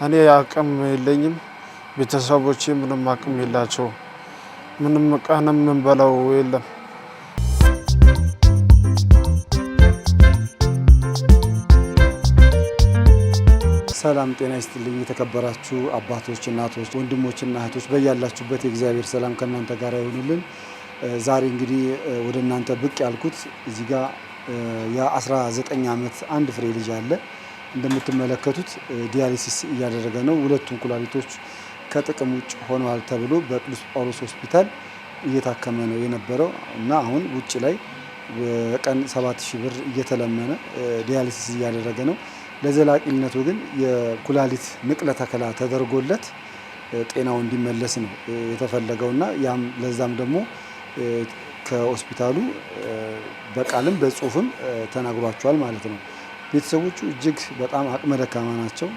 እኔ አቅም የለኝም። ቤተሰቦቼ ምንም አቅም የላቸው። ምንም ቀንም ምን በለው የለም። ሰላም ጤና ይስጥልኝ። የተከበራችሁ አባቶች፣ እናቶች፣ ወንድሞችና እህቶች በያላችሁበት የእግዚአብሔር ሰላም ከእናንተ ጋር ይሁንልን። ዛሬ እንግዲህ ወደ እናንተ ብቅ ያልኩት እዚህ ጋር የ19 ዓመት አንድ ፍሬ ልጅ አለ። እንደምትመለከቱት ዲያሊሲስ እያደረገ ነው። ሁለቱም ኩላሊቶች ከጥቅም ውጭ ሆነዋል ተብሎ በቅዱስ ጳውሎስ ሆስፒታል እየታከመ ነው የነበረው እና አሁን ውጭ ላይ በቀን 7000 ብር እየተለመነ ዲያሊሲስ እያደረገ ነው። ለዘላቂነቱ ግን የኩላሊት ንቅለ ተከላ ተደርጎለት ጤናው እንዲመለስ ነው የተፈለገውና ለዛም ደግሞ ከሆስፒታሉ በቃልም በጽሁፍም ተናግሯቸዋል ማለት ነው። ቤተሰቦቹ እጅግ በጣም አቅመ ደካማ ናቸው።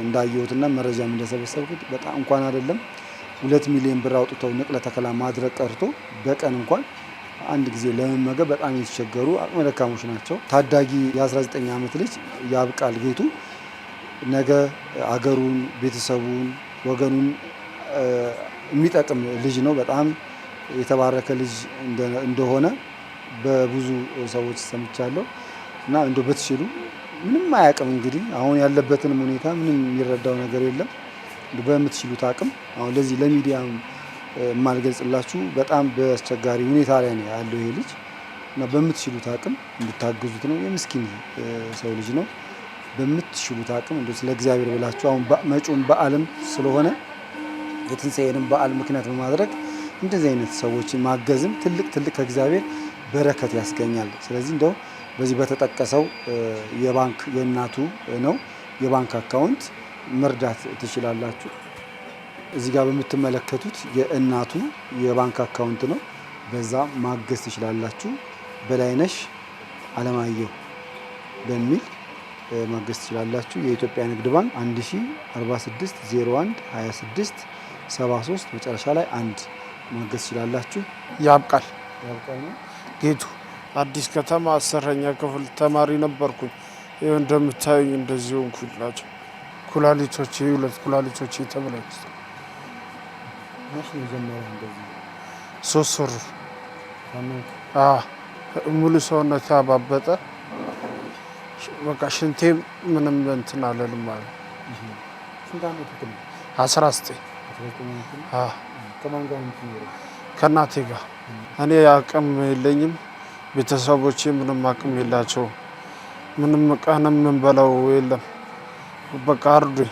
እንዳየሁትና መረጃም እንደሰበሰብኩት በጣም እንኳን አይደለም 2 ሚሊዮን ብር አውጥተው ንቅለ ተከላ ማድረግ ቀርቶ በቀን እንኳን አንድ ጊዜ ለመመገብ በጣም የተቸገሩ አቅመ ደካሞች ናቸው። ታዳጊ የ19 ዓመት ልጅ ያብቃል ጌቱ ነገ አገሩን፣ ቤተሰቡን፣ ወገኑን የሚጠቅም ልጅ ነው። በጣም የተባረከ ልጅ እንደሆነ በብዙ ሰዎች ሰምቻለሁ እና እንደው በትችሉ ምንም አያውቅም። እንግዲህ አሁን ያለበትን ሁኔታ ምንም የሚረዳው ነገር የለም። በምትችሉት አቅም አሁን ለዚህ ለሚዲያ የማልገልጽላችሁ በጣም በአስቸጋሪ ሁኔታ ላይ ነው ያለው ይሄ ልጅ እና በምትችሉት አቅም እንድታግዙት ነው። የምስኪን ሰው ልጅ ነው። በምትችሉት አቅም እንደው ስለ እግዚአብሔር ብላችሁ አሁን መጪውን በዓልም ስለሆነ የትንሣኤንም በዓል ምክንያት በማድረግ እንደዚህ አይነት ሰዎችን ማገዝም ትልቅ ከእግዚአብሔር በረከት ያስገኛል። ስለዚህ እንደው በዚህ በተጠቀሰው የባንክ የእናቱ ነው የባንክ አካውንት መርዳት ትችላላችሁ። እዚህ ጋር በምትመለከቱት የእናቱ የባንክ አካውንት ነው። በዛ ማገዝ ትችላላችሁ። በላይነሽ አለማየሁ በሚል ማገዝ ትችላላችሁ። የኢትዮጵያ ንግድ ባንክ 1046 01 26 73 መጨረሻ ላይ 1 ማገዝ ትችላላችሁ። ያብቃል ነው ጌቱ አዲስ ከተማ 10ኛ ክፍል ተማሪ ነበርኩኝ። ይሄው እንደምታዩኝ እንደዚህ ሆንኩላቸው። ኩላሊቶቼ 2 ኩላሊቶቼ ተበላሽተዋል። ማሽን ጀመረ እንደዚህ 3 ወር ሙሉ ሰውነት ያባበጠ በቃ ሽንቴ ምንም እንትን አለልም ማለት ነው። ስንት ዓመት ነው? 19 ከማን ጋር ነው? ከእናቴ ጋር። እኔ አቅም የለኝም። ቤተሰቦቼ ምንም አቅም የላቸው። ምንም ቀንም ምን በለው የለም። በቃ እርዱኝ።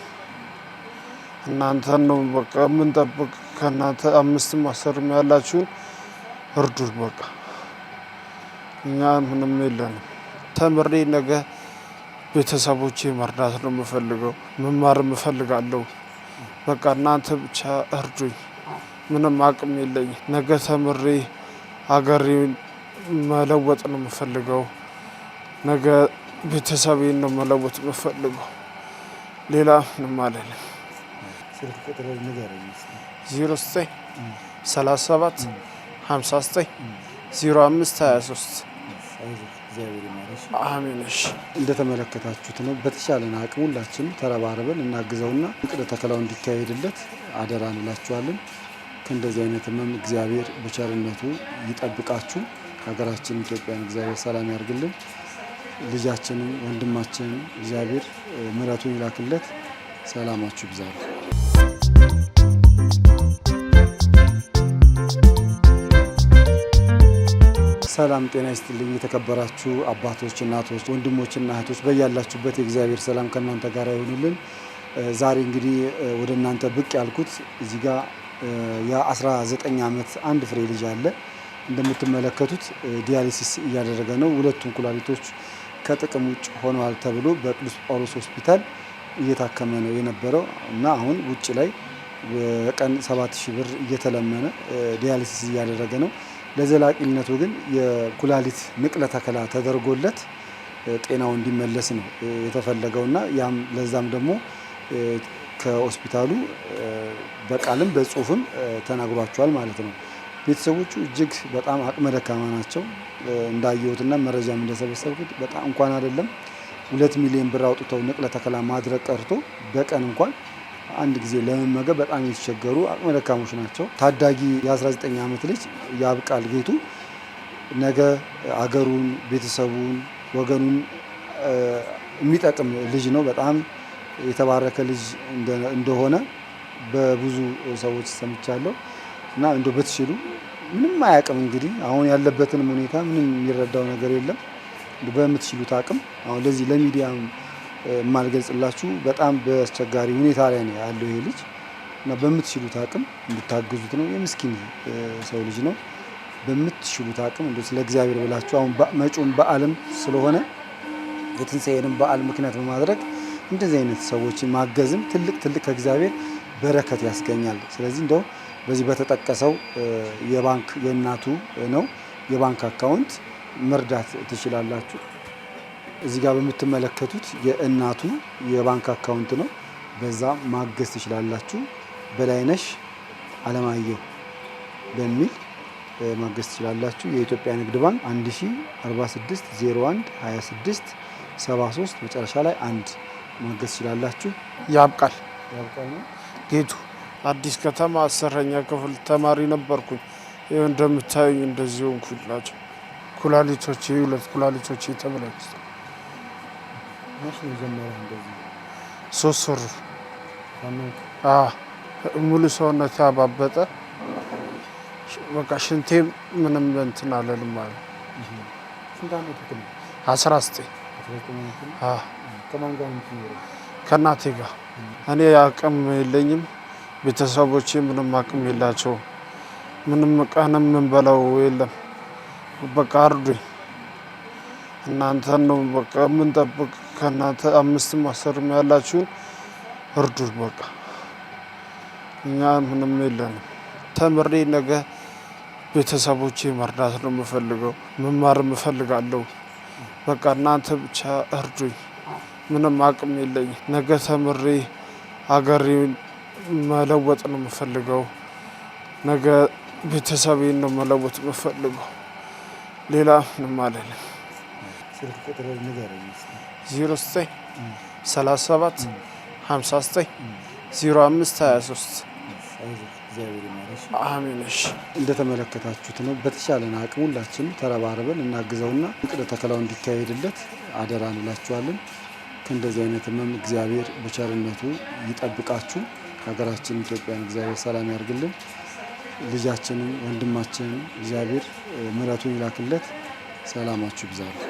እናንተን ነው በቃ የምንጠብቅ። ከእናንተ 5 10 ያላችሁን እርዱን። በቃ እኛ ምንም የለንም። ተምሬ ነገ ቤተሰቦቼ መርዳት ነው የምፈልገው። መማር እፈልጋለሁ። በቃ እናንተ ብቻ እርዱኝ። ምንም አቅም የለኝም። ነገ ተምሬ ሀገሬን መለወጥ ነው የምፈልገው። ነገ ቤተሰቤን ነው መለወጥ የምፈልገው። ሌላ ምንም አልልም። ስልክ ቁጥር ንገረኝ። 09 37 59 05 23 አሜን። እንደተመለከታችሁት ነው። በተቻለን አቅም ሁላችንም ተረባርበን እናግዘውና ንቅለ ተከላው እንዲካሄድለት አደራ እንላችኋለን። ከእንደዚህ አይነት ህመም እግዚአብሔር በቸርነቱ ይጠብቃችሁ። ሀገራችን ኢትዮጵያን እግዚአብሔር ሰላም ያርግልን። ልጃችንን ወንድማችንን እግዚአብሔር ምሕረቱን ይላክለት። ሰላማችሁ ይብዛል። ሰላም ጤና ይስጥልኝ። የተከበራችሁ አባቶች፣ እናቶች፣ ወንድሞችና እህቶች በያላችሁበት የእግዚአብሔር ሰላም ከእናንተ ጋር ይሁንልን። ዛሬ እንግዲህ ወደ እናንተ ብቅ ያልኩት እዚህ ጋር የ19 ዓመት አንድ ፍሬ ልጅ አለ። እንደምትመለከቱት ዲያሊሲስ እያደረገ ነው። ሁለቱም ኩላሊቶች ከጥቅም ውጭ ሆነዋል ተብሎ በቅዱስ ጳውሎስ ሆስፒታል እየታከመ ነው የነበረው እና አሁን ውጭ ላይ በቀን 7000 ብር እየተለመነ ዲያሊሲስ እያደረገ ነው። ለዘላቂነቱ ግን የኩላሊት ንቅለ ተከላ ተደርጎለት ጤናው እንዲመለስ ነው የተፈለገውና ለዛም ደግሞ ከሆስፒታሉ በቃልም በጽሁፍም ተናግሯቸዋል ማለት ነው። ቤተሰቦቹ እጅግ በጣም አቅመ ደካማ ናቸው። እንዳየሁትና መረጃም እንደሰበሰብኩት በጣም እንኳን አይደለም 2 ሚሊዮን ብር አውጥተው ንቅለ ተከላ ማድረግ ቀርቶ በቀን እንኳን አንድ ጊዜ ለመመገብ በጣም የተቸገሩ አቅመ ደካሞች ናቸው። ታዳጊ የ19 ዓመት ልጅ ያብቃል ጌቱ ነገ አገሩን፣ ቤተሰቡን፣ ወገኑን የሚጠቅም ልጅ ነው። በጣም የተባረከ ልጅ እንደሆነ በብዙ ሰዎች ሰምቻለሁ እና እንደው ብትችሉ ምንም አያውቅም እንግዲህ አሁን ያለበትን ሁኔታ ምንም የሚረዳው ነገር የለም። በምትችሉት አቅም አሁን ለዚህ ለሚዲያም የማልገልጽላችሁ በጣም በአስቸጋሪ ሁኔታ ላይ ነው ያለው ይሄ ልጅ እና በምትችሉት አቅም እንድታግዙት ነው። የምስኪን ሰው ልጅ ነው። በምትችሉት አቅም እንደው ስለ እግዚአብሔር ብላችሁ አሁን መጪውን በዓልም ስለሆነ የትንሣኤንም በዓል ምክንያት በማድረግ እንደዚህ አይነት ሰዎችን ማገዝም ትልቅ ከእግዚአብሔር በረከት ያስገኛል። ስለዚህ እንደው በዚህ በተጠቀሰው የባንክ የእናቱ ነው የባንክ አካውንት መርዳት ትችላላችሁ። እዚህ ጋር በምትመለከቱት የእናቱ የባንክ አካውንት ነው። በዛ ማገዝ ትችላላችሁ። በላይነሽ አለማየሁ በሚል ማገዝ ትችላላችሁ። የኢትዮጵያ ንግድ ባንክ 1046 01 26 73 መጨረሻ ላይ 1 ማገዝ ትችላላችሁ። ያብቃል ነው ጌቱ አዲስ ከተማ 10ኛ ክፍል ተማሪ ነበርኩኝ። ይኸው እንደምታዩኝ እንደዚህ ሆንኩላቸው። ኩላሊቶቼ 2 ኩላሊቶቼ ተበላሽተው ማሽ ነው ጀመረ እንደዚህ 3 ወር ሙሉ ሰውነት ያባበጠ በቃ ሽንቴ ምንም እንትን አለልም ማለት ነው። ስንት ዓመት ነው? 19 ከማን ጋር ነው? ከእናቴ ጋር። እኔ አቅም የለኝም፣ ቤተሰቦቼ ምንም አቅም የላቸው። ምንም ቀንም የምንበላው የለም። በቃ እርዱኝ። እናንተን ነው በቃ የምንጠብቅ። ከእናንተ 5ም 10ም ያላችሁን እርዱን። በቃ እኛ ምንም የለንም። ተምሬ ነገ ቤተሰቦቼ መርዳት ነው የምፈልገው፣ መማር እፈልጋለሁ። በቃ እናንተ ብቻ እርዱኝ። ምንም አቅም የለኝም። ነገ ተምሬ ሀገሬን መለወጥ ነው የምፈልገው። ነገ ቤተሰቤን ነው መለወጥ የምፈልገው። ሌላ ምንም አልልም። ስልክ ቁጥር ንገረኝ። 09 37 59 05 23 አሜን። እንደተመለከታችሁት ነው። በተቻለን አቅም ሁላችንም ተረባርበን እናግዘውና ንቅለ ተከላው እንዲካሄድለት አደራ እንላችኋለን። ከእንደዚህ አይነት ህመም እግዚአብሔር በቸርነቱ ይጠብቃችሁ። ሀገራችን ኢትዮጵያን እግዚአብሔር ሰላም ያርግልን። ልጃችንን ወንድማችንን እግዚአብሔር ምሕረቱን ይላክለት። ሰላማችሁ ይብዛል።